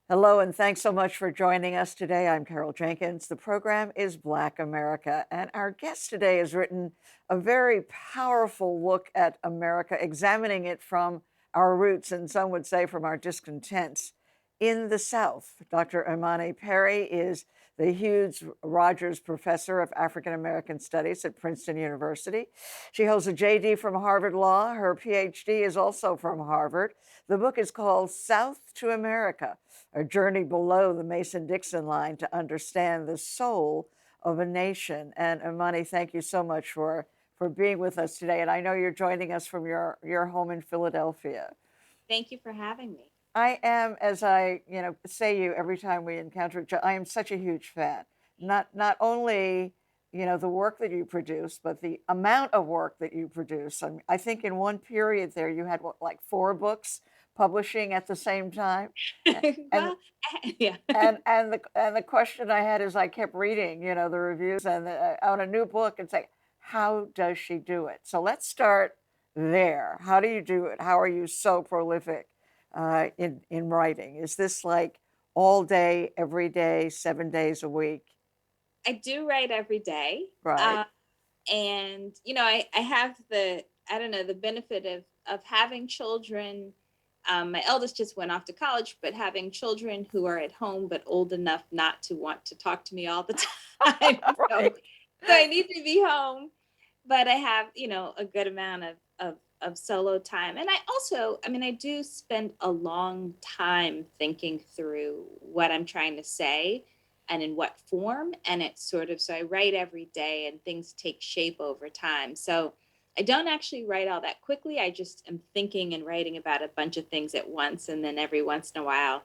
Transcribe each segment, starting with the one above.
Hello, and thanks so much for joining us today. I'm Carol Jenkins. The program is Black America, and our guest today has written a very powerful look at America, examining it from our roots, and some would say from our discontents in the South. Dr. Imani Perry is the Hughes Rogers Professor of African American Studies at Princeton University. She holds a JD from Harvard Law. Her PhD is also from Harvard. The book is called South to America, a journey below the Mason-Dixon line to understand the soul of a nation. And Imani, thank you so much for being with us today. And I know you're joining us from your home in Philadelphia. Thank you for having me. I am, as I say you every time we encounter each other, I am such a huge fan. Not only the work that you produce, but the amount of work that you produce. I think in one period there you had what, like 4 books publishing at the same time, and Well, yeah. and the question I had is I kept reading, the reviews and on a new book and say, how does she do it? So let's start there. How do you do it? How are you so prolific in writing? Is this like all day, every day, 7 days a week? I do write every day. Right. And I have I don't know, the benefit of having children. My eldest just went off to college, but having children who are at home but old enough not to want to talk to me all the time. so, Right. so I need to be home, but I have, a good amount of solo time. And I also, I do spend a long time thinking through what I'm trying to say and in what form. And it's sort of, so I write every day and things take shape over time. So I don't actually write all that quickly. I just am thinking and writing about a bunch of things at once. And then every once in a while,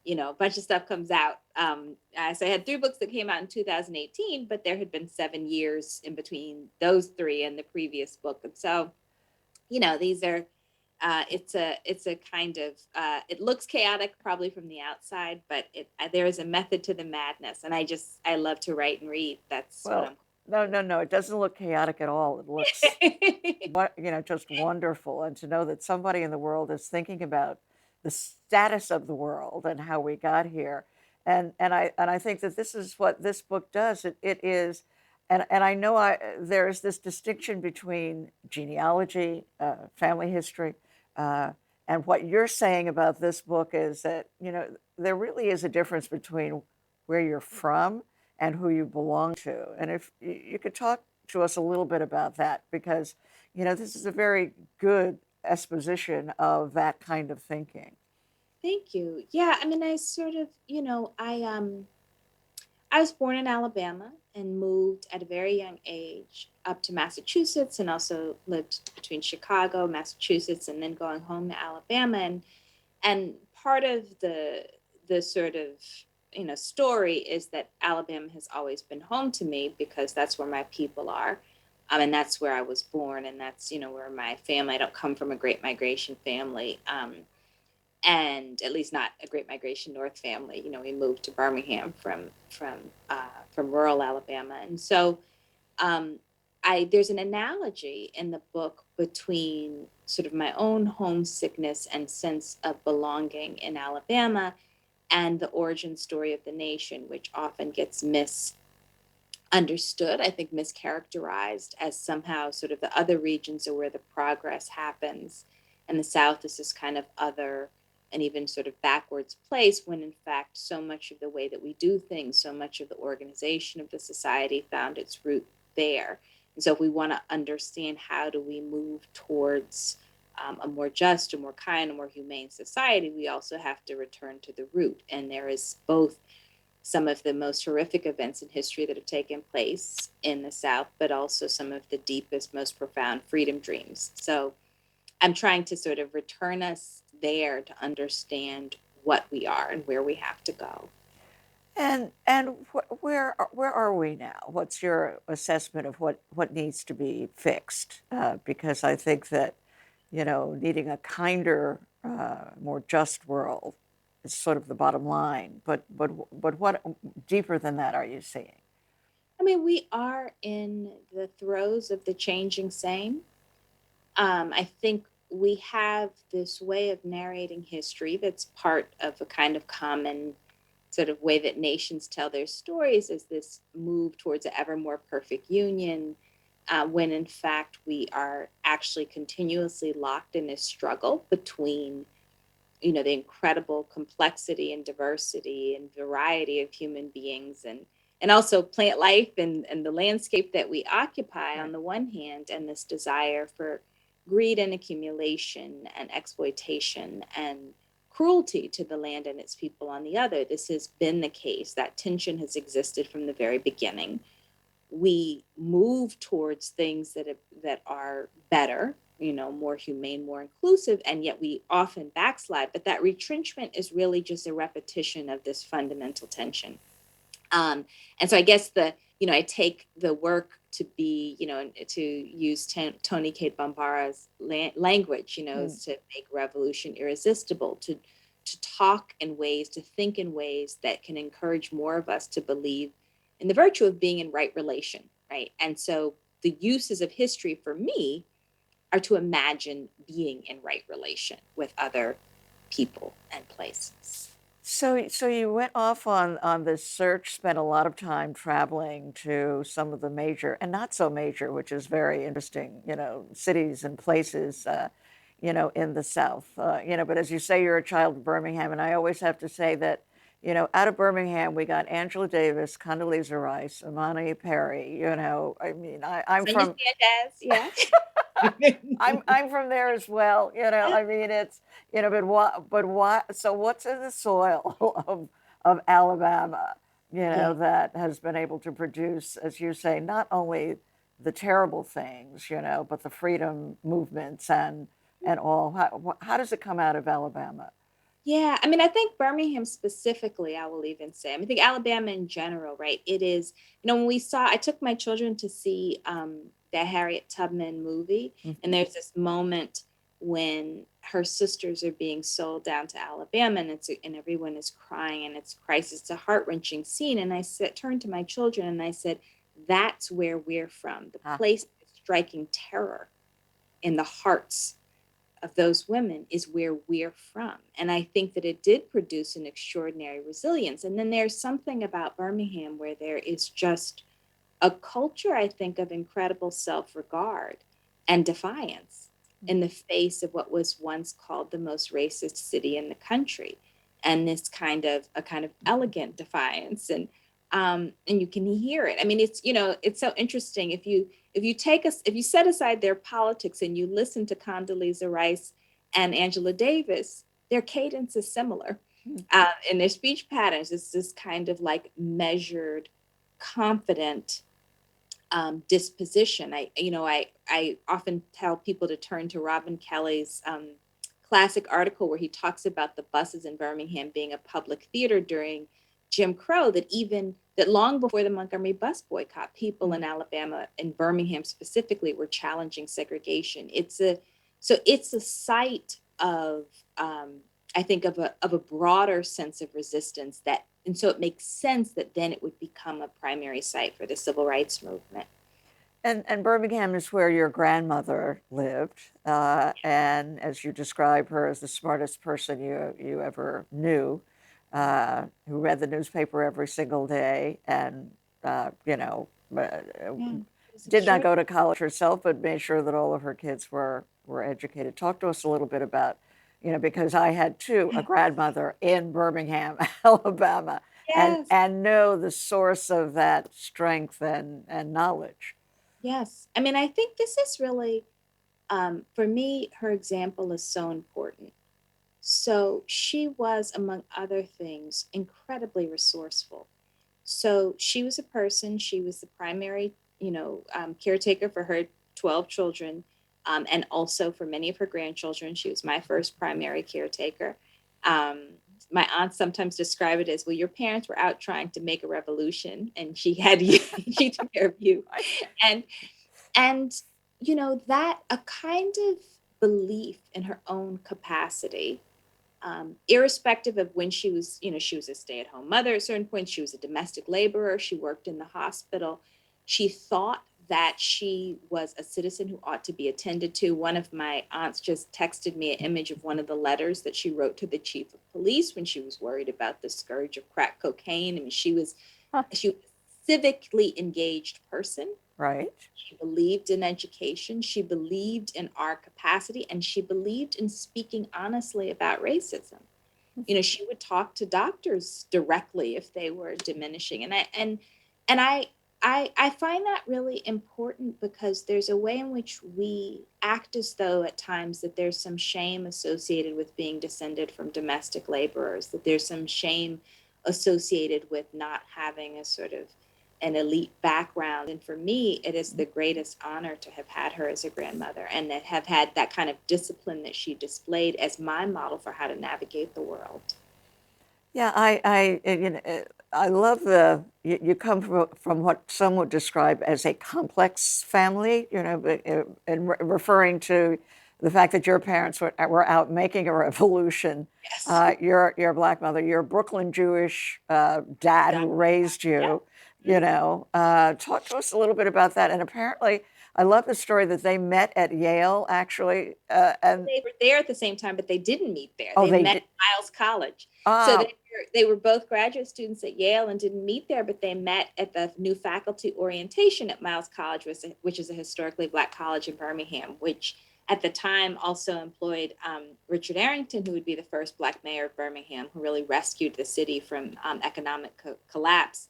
a bunch of stuff comes out. So I had 3 books that came out in 2018, but there had been 7 years in between those three and the previous book. And so, these are, it's a kind of, it looks chaotic probably from the outside, but there is a method to the madness. And I love to write and read. That's what Well, I'm. no, no, no. It doesn't look chaotic at all. It looks just wonderful. And to know that somebody in the world is thinking about the status of the world and how we got here. And I think that this is what this book does. It is, and I know there is this distinction between genealogy, family history, uh, and what you're saying about this book is that, there really is a difference between where you're from and who you belong to. And if you could talk to us a little bit about that, because, this is a very good exposition of that kind of thinking. Thank you. Yeah, I sort of, I was born in Alabama and moved at a very young age up to Massachusetts, and also lived between Chicago, Massachusetts, and then going home to Alabama. And part of the sort of, story is that Alabama has always been home to me because that's where my people are. And that's where I was born, and that's, where my family. I don't come from a great migration family. And at least not a Great Migration North family. We moved to Birmingham from rural Alabama, and so um, I there's an analogy in the book between sort of my own homesickness and sense of belonging in Alabama and the origin story of the nation, which often gets misunderstood, I think mischaracterized as somehow sort of the other regions are where the progress happens, and the South is this kind of other and even sort of backwards place, when in fact so much of the way that we do things, so much of the organization of the society found its root there. And so if we want to understand how do we move towards a more just, a more kind, a more humane society, we also have to return to the root. And there is both some of the most horrific events in history that have taken place in the South, but also some of the deepest, most profound freedom dreams. So I'm trying to sort of return us there to understand what we are and where we have to go. And where are we now? What's your assessment of what needs to be fixed? Because I think that, needing a kinder, more just world is sort of the bottom line. But what deeper than that are you seeing? We are in the throes of the changing same. I think we have this way of narrating history that's part of a kind of common sort of way that nations tell their stories, is this move towards an ever more perfect union, when in fact we are actually continuously locked in this struggle between, the incredible complexity and diversity and variety of human beings, and also plant life and the landscape that we occupy on Right. the one hand, and this desire for greed and accumulation and exploitation and cruelty to the land and its people on the other. This has been the case. That tension has existed from the very beginning. We move towards things that are better, more humane, more inclusive, and yet we often backslide. But that retrenchment is really just a repetition of this fundamental tension. Um, and so I guess I take the work to be, and to use Tony Cade Bambara's language, Mm. is to make revolution irresistible, to talk in ways, to think in ways that can encourage more of us to believe in the virtue of being in right relation, right? And so the uses of history for me are to imagine being in right relation with other people and places. So you went off on this search, spent a lot of time traveling to some of the major and not so major, which is very interesting, cities and places, in the South. But as you say, you're a child of Birmingham, and I always have to say that, out of Birmingham, we got Angela Davis, Condoleezza Rice, Imani Perry. I mean, I'm Sonia from Sanchez, yeah. I'm from there as well. I mean, it's but what? So what's in the soil of Alabama? Yeah. That has been able to produce, as you say, not only the terrible things, but the freedom movements and all. How does it come out of Alabama? Yeah, I mean, I think Birmingham specifically, I will even say. I mean, I think Alabama in general, right? It is, when I took my children to see the Harriet Tubman movie, and Mhm. there's this moment when her sisters are being sold down to Alabama, and everyone is crying, and it's crisis. It's a heart-wrenching scene, and turned to my children, and I said, "That's where we're from. The Ah, place that's striking terror in the hearts of those women is where we're from." And I think that it did produce an extraordinary resilience. And then there's something about Birmingham where there is just a culture, I think, of incredible self regard and defiance in the face of what was once called the most racist city in the country. And this kind of elegant defiance. And you can hear it. I mean, it's so interesting. If you set aside their politics and you listen to Condoleezza Rice and Angela Davis, their cadence is similar. mm, In their speech patterns, it's this kind of like measured, confident disposition. I often tell people to turn to Robin Kelly's classic article where he talks about the buses in Birmingham being a public theater during Jim Crow. That long before the Montgomery bus boycott, people in mm. Alabama and Birmingham specifically were challenging segregation. It's a site of I think of a broader sense of resistance, and so it makes sense that then it would become a primary site for the civil rights movement. And Birmingham is where your grandmother lived, and as you describe her as the smartest person you ever knew, who read the newspaper every single day, and Yeah, it's did not extraordinary. go to college herself, but made sure that all of her kids were educated. Talk to us a little bit about, because I had too a grandmother in Birmingham, Alabama, and Yes, and know the source of that strength and knowledge. yes. I mean, I think this is really, for me, her example is so important. So she was, among other things, incredibly resourceful. So she was the primary, caretaker for her 12 children, and also for many of her grandchildren. She was my first primary caretaker. Um, my aunt sometimes describe it as, well, your parents were out trying to make a revolution, and she had you, she took care of you. And, and, that a kind of belief in her own capacity, irrespective of when she was a stay-at-home mother at certain points, she was a domestic laborer, she worked in the hospital. She thought that she was a citizen who ought to be attended to. One of my aunts just texted me an image of one of the letters that she wrote to the chief of police when she was worried about the scourge of crack cocaine. I mean, Huh. she was a civically engaged person. Right. She believed in education. She believed in our capacity, and she believed in speaking honestly about racism. She would talk to doctors directly if they were diminishing. And I find that really important because there's a way in which we act as though at times that there's some shame associated with being descended from domestic laborers, that there's some shame associated with not having a sort of an elite background. And for me, it is the greatest honor to have had her as a grandmother and that have had that kind of discipline that she displayed as my model for how to navigate the world. Yeah, I love you come from what some would describe as a complex family, and referring to the fact that your parents were out making a revolution. Yes. Your Black mother, your Brooklyn Jewish dad who raised Yeah. you, talk to us a little bit about that. And apparently, I love the story that they met at Yale, actually, and They were there at the same time, but they didn't meet there. oh, They they met did. at Miles College. So Ah, they were both graduate students at Yale and didn't meet there, but they met at the new faculty orientation at Miles College, which is a historically Black college in Birmingham, which at the time also employed Richard Arrington, who would be the first Black mayor of Birmingham, who really rescued the city from economic collapse.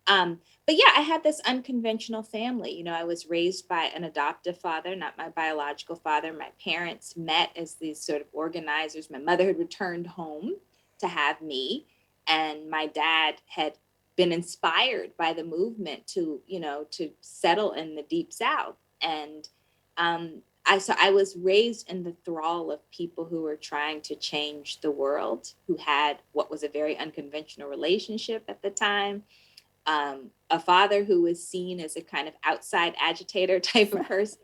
But yeah, I had this unconventional family. I was raised by an adoptive father, not my biological father. My parents met as these sort of organizers. My mother had returned home to have me, and my dad had been inspired by the movement to settle in the deep South. And I was raised in the thrall of people who were trying to change the world, who had what was a very unconventional relationship at the time, a father who was seen as a kind of outside agitator type of person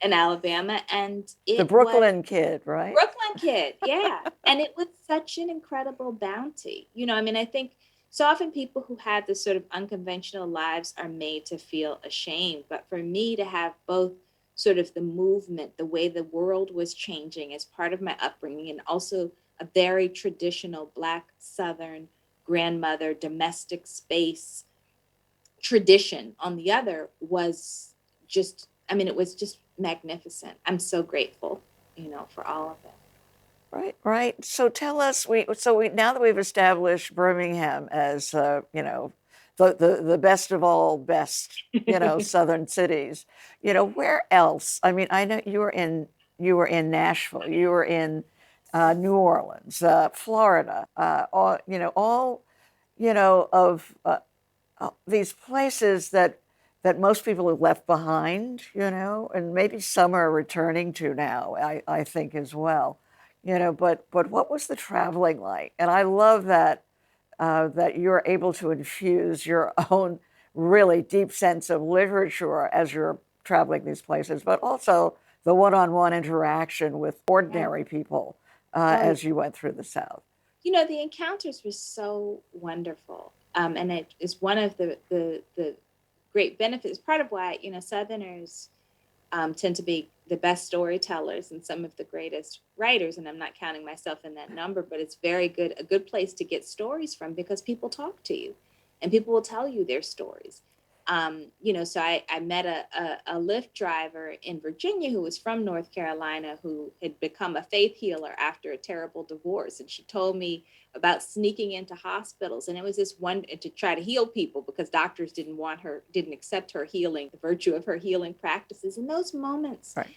in Alabama. And the it was Brooklyn kid, right? Brooklyn kid. Yeah. And it was such an incredible bounty. I think so often people who have this sort of unconventional lives are made to feel ashamed. But for me to have both sort of the movement, the way the world was changing as part of my upbringing, and also a very traditional Black Southern grandmother, domestic space tradition on the other was it was just magnificent. I'm so grateful, for all of it. Right, right. So tell us, we now that we've established Birmingham as the best of all best, southern cities, where else? I mean, I know you were in Nashville, you were in New Orleans, Florida, all of these places that most people have left behind, and maybe some are returning to now, I think as well, but what was the traveling like? And I love that you're able to infuse your own really deep sense of literature as you're traveling these places, but also the one-on-one interaction with Yeah. ordinary people Oh, yeah. as you went through the South. The encounters were so wonderful. And it is one of the great benefits, part of why, Southerners tend to be the best storytellers and some of the greatest writers. And I'm not counting myself in that number, but it's a good place to get stories from because people talk to you and people will tell you their stories. So I met a Lyft driver in Virginia who was from North Carolina who had become a faith healer after a terrible divorce. And she told me about sneaking into hospitals. And it was this one to try to heal people because doctors didn't accept her healing, the virtue of her healing practices. And those moments Right.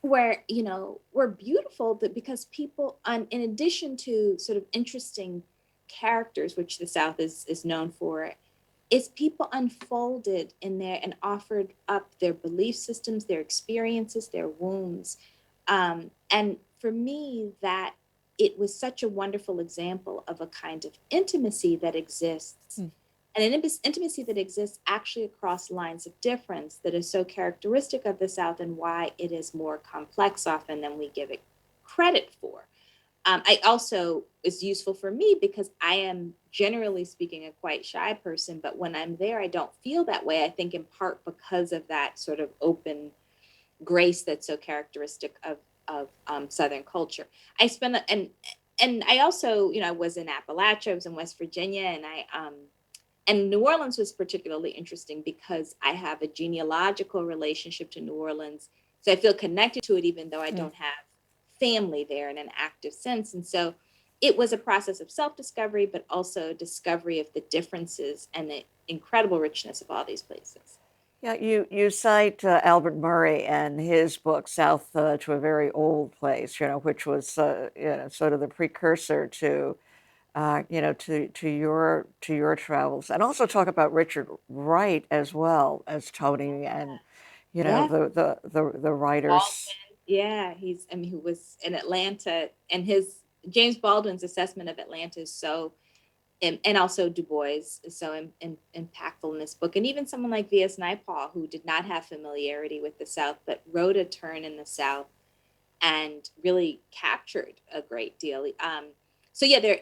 were beautiful because people, in addition to sort of interesting characters, which the South is known for, is people unfolded in there and offered up their belief systems, their experiences, their wounds. And for me, that it was such a wonderful example of a kind of intimacy that exists, Mm. and an intimacy that exists actually across lines of difference that is so characteristic of the South and why it is more complex often than we give it credit for. I also is useful for me because I am generally speaking a quite shy person, but when I'm there, I don't feel that way. I think in part because of that sort of open grace that's so characteristic of Southern culture. I spent and I also, I was in Appalachia, I was in West Virginia, and and New Orleans was particularly interesting because I have a genealogical relationship to New Orleans. So I feel connected to it, even though I Mm. don't have family there in an active sense. And so it was a process of self discovery, but also discovery of the differences and the incredible richness of all these places. Yeah, you cite Albert Murray and his book South to a Very Old Place, which was sort of the precursor to to your travels, and also talk about Richard Wright as well as Tony and Yeah. the writers. Baldwin. Yeah. I mean, who was in Atlanta, and his James Baldwin's assessment of Atlanta is so and also Du Bois is so impactful in this book. And even someone like V.S. Naipaul, who did not have familiarity with the South, but wrote A Turn in the South and really captured a great deal. So yeah,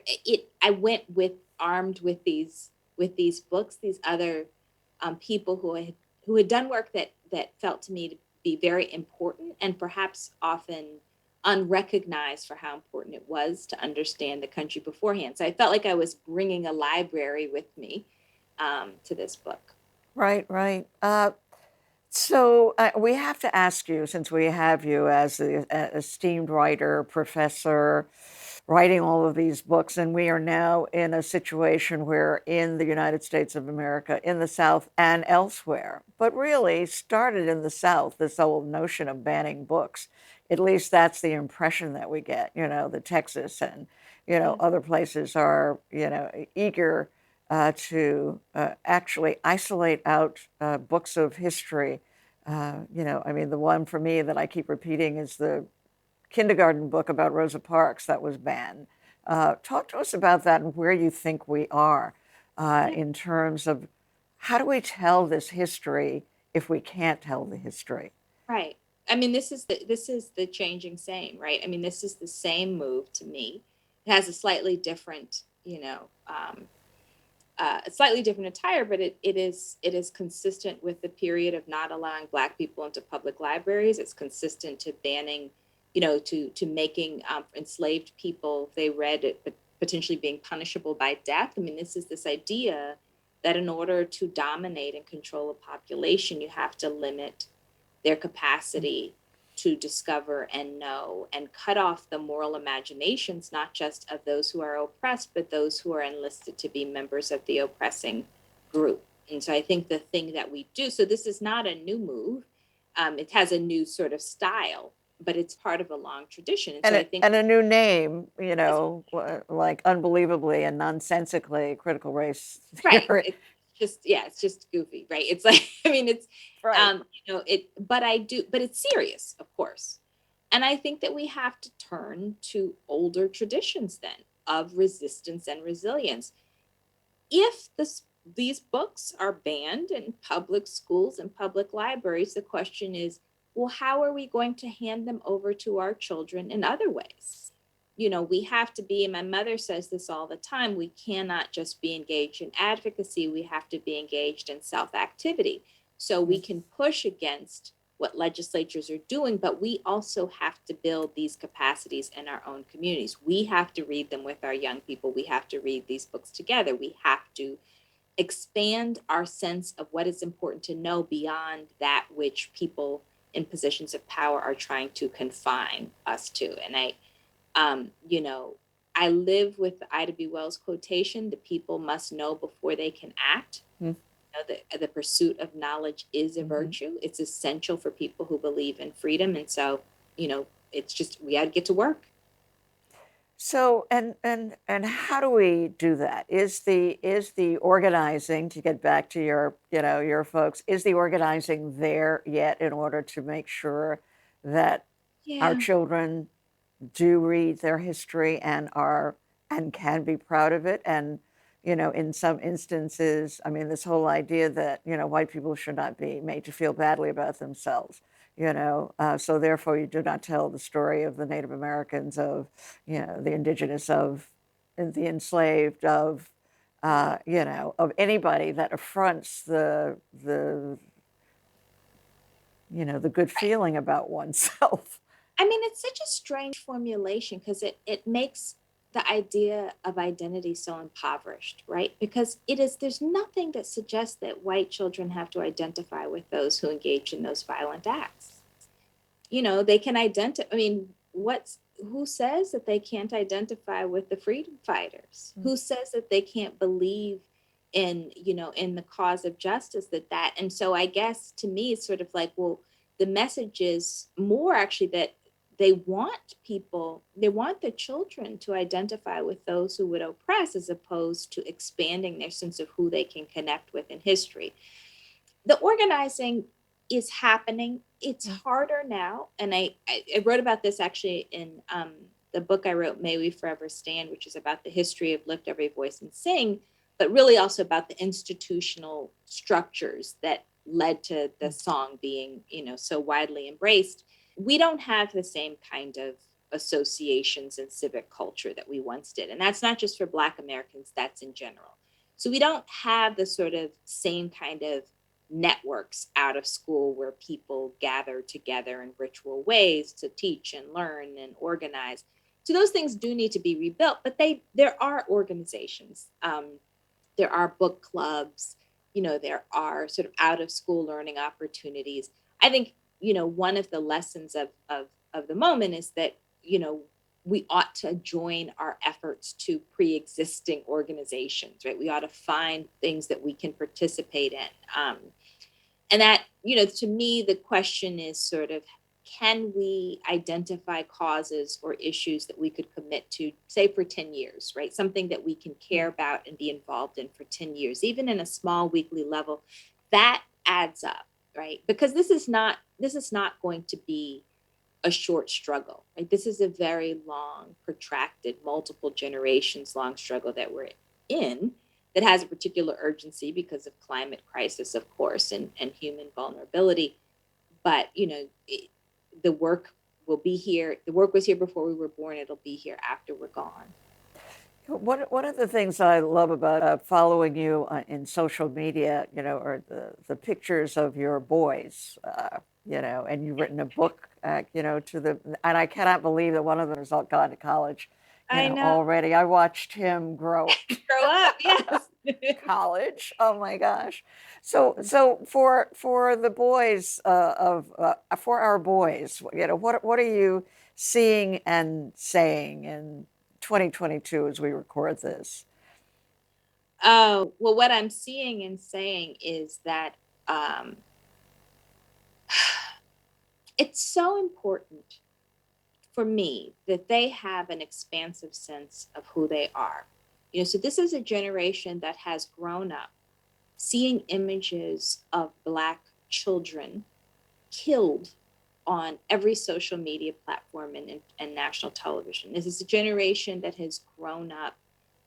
I went with armed with these books, these other people who had done work that felt to me to be very important and perhaps often unrecognized for how important it was to understand the country beforehand. So I felt like I was bringing a library with me to this book. Right, right. So we have to ask you, since we have you as an esteemed writer, professor, writing all of these books, and we are now in a situation where in the United States of America, in the South and elsewhere, but really started in the South, this whole notion of banning books. At least that's the impression that we get, that Texas and, Yeah. other places are, eager to actually isolate out books of history. I mean, the one for me that I keep repeating is the kindergarten book about Rosa Parks that was banned. Talk to us about that and where you think we are Yeah. in terms of how do we tell this history if we can't tell the history? Right. I mean, this is the changing same, right? I mean, this is the same move to me. It has a slightly different, a slightly different attire, but it is consistent with the period of not allowing Black people into public libraries. It's consistent to banning, to making enslaved people, if they read it, but potentially being punishable by death. I mean, this idea that in order to dominate and control a population, you have to limit their capacity to discover and know and cut off the moral imaginations, not just of those who are oppressed, but those who are enlisted to be members of the oppressing group. And so I think the thing that we do, so this is not a new move. It has a new sort of style, but it's part of a long tradition. And so And, I it, think and a new name, that's like unbelievably and nonsensically critical race right. theory. It's just goofy, right? It's like, I mean, it's, Right. but it's serious, of course. And I think that we have to turn to older traditions then of resistance and resilience. If these books are banned in public schools and public libraries, the question is, well, how are we going to hand them over to our children in other ways? We have to be, and my mother says this all the time, we cannot just be engaged in advocacy, we have to be engaged in self activity. So we Mm. can push against what legislatures are doing, but we also have to build these capacities in our own communities. We have to read them with our young people. We have to read these books together. We have to expand our sense of what is important to know beyond that which people in positions of power are trying to confine us to. And um, you know, I live with the Ida B. Wells quotation: "The people must know before they can act." Mm. The pursuit of knowledge is a Mm-hmm. virtue. It's essential for people who believe in freedom. And so, it's just we got to get to work. So, and how do we do that? Is the organizing, to get back to your folks, is the organizing there yet in order to make sure that our Yeah. children do read their history and can be proud of it? And in some instances, I mean, this whole idea that white people should not be made to feel badly about themselves. So therefore you do not tell the story of the Native Americans, of, the indigenous, of the enslaved, of anybody that affronts the good feeling about oneself. I mean, it's such a strange formulation because it makes the idea of identity so impoverished, right? Because there's nothing that suggests that white children have to identify with those who engage in those violent acts. They can identify, I mean, who says that they can't identify with the freedom fighters? Mm. Who says that they can't believe in the cause of justice, and so I guess to me it's sort of like, well, the message is more actually that they want the children to identify with those who would oppress, as opposed to expanding their sense of who they can connect with in history. The organizing is happening. It's Mm. harder now. And I wrote about this actually in the book I wrote, May We Forever Stand, which is about the history of Lift Every Voice and Sing, but really also about the institutional structures that led to the song being, so widely embraced. We don't have the same kind of associations and civic culture that we once did. And that's not just for Black Americans, that's in general. So we don't have the sort of same kind of networks out of school where people gather together in ritual ways to teach and learn and organize. So those things do need to be rebuilt, but there are organizations, there are book clubs, there are sort of out of school learning opportunities. I think one of the lessons of the moment is that we ought to join our efforts to pre-existing organizations, right? We ought to find things that we can participate in. And that, to me, the question is sort of, can we identify causes or issues that we could commit to, say, for 10 years, right? Something that we can care about and be involved in for 10 years, even in a small weekly level, that adds up, right? Because this is not going to be a short struggle, right? This is a very long, protracted, multiple generations long struggle that we're in, that has a particular urgency because of climate crisis, of course, and human vulnerability. But, the work will be here. The work was here before we were born. It'll be here after we're gone. One of the things I love about following you in social media, are the pictures of your boys, and you've written a book, and I cannot believe that one of them has all gone to college, I know. already. I watched him grow Grow up, yes. college. Oh my gosh. So for the boys for our boys, what are you seeing and saying in 2022 as we record this? Oh, well, what I'm seeing and saying is that um, it's so important for me that they have an expansive sense of who they are. So this is a generation that has grown up seeing images of Black children killed on every social media platform and national television. This is a generation that has grown up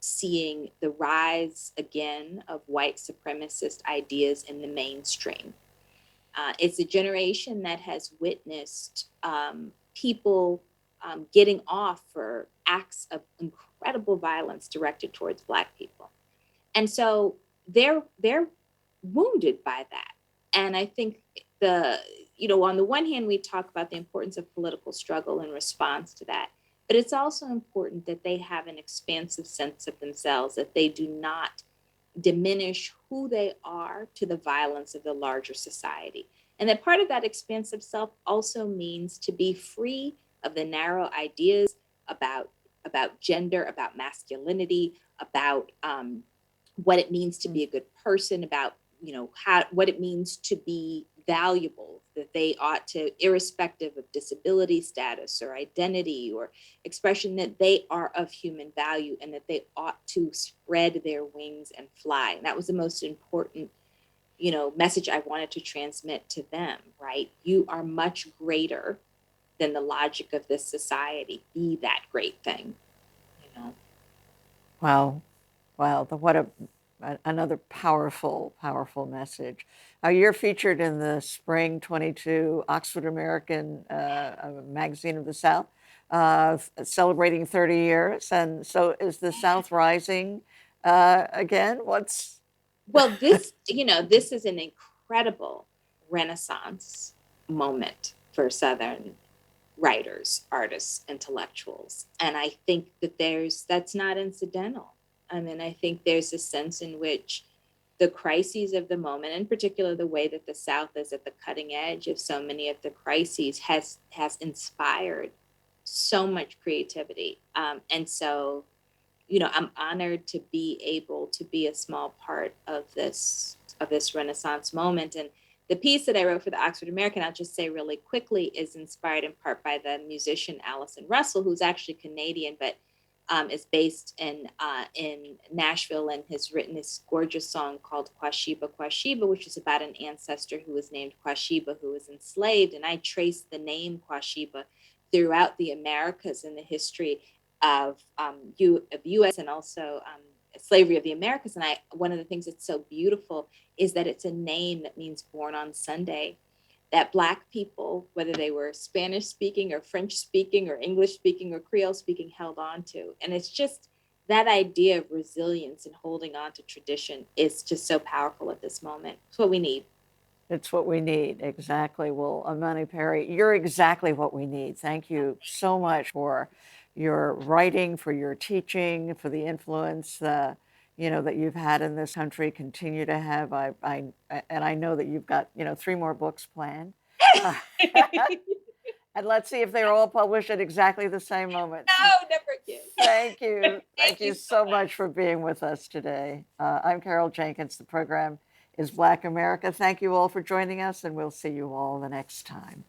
seeing the rise again of white supremacist ideas in the mainstream. It's a generation that has witnessed people getting off for acts of incredible violence directed towards Black people, and so they're wounded by that. And I think on the one hand, we talk about the importance of political struggle in response to that, but it's also important that they have an expansive sense of themselves, that they do not diminish who they are to the violence of the larger society. And that part of that expansive self also means to be free of the narrow ideas about gender, about masculinity, about what it means to be a good person, about what it means to be valuable, that they ought to, irrespective of disability status or identity or expression, that they are of human value and that they ought to spread their wings and fly. And that was the most important message I wanted to transmit to them, right? You are much greater than the logic of this society. Be that great thing, you know? Wow. Wow. What a another powerful, powerful message. You're featured in the Spring 22 Oxford American Magazine of the South, celebrating 30 years. And so is the South rising again? What's Well, this is an incredible Renaissance moment for Southern writers, artists, intellectuals. And I think that that's not incidental. I mean, I think there's a sense in which the crises of the moment, in particular the way that the South is at the cutting edge of so many of the crises, has inspired so much creativity. And so, I'm honored to be able to be a small part of this Renaissance moment. And the piece that I wrote for the Oxford American, I'll just say really quickly, is inspired in part by the musician Allison Russell, who's actually Canadian, but is based in Nashville, and has written this gorgeous song called Kwashiba Kwashiba, which is about an ancestor who was named Kwashiba, who was enslaved. And I traced the name Kwashiba throughout the Americas in the history of U.S. and also slavery of the Americas. And one of the things that's so beautiful is that it's a name that means born on Sunday, that Black people, whether they were Spanish speaking or French speaking or English speaking or Creole speaking, held on to. And it's just that idea of resilience and holding on to tradition is just so powerful at this moment. It's what we need. It's what we need. Exactly. Well, Amani Perry, you're exactly what we need. Thank you so much for your writing, for your teaching, for the influence, that you've had in this country, continue to have. And I know that you've got, 3 more books planned. Uh, and let's see if they're all published at exactly the same moment. No, never again. Thank you. Thank Thank you you so so much for being with us today. I'm Carol Jenkins. The program is Black America. Thank you all for joining us, and we'll see you all the next time.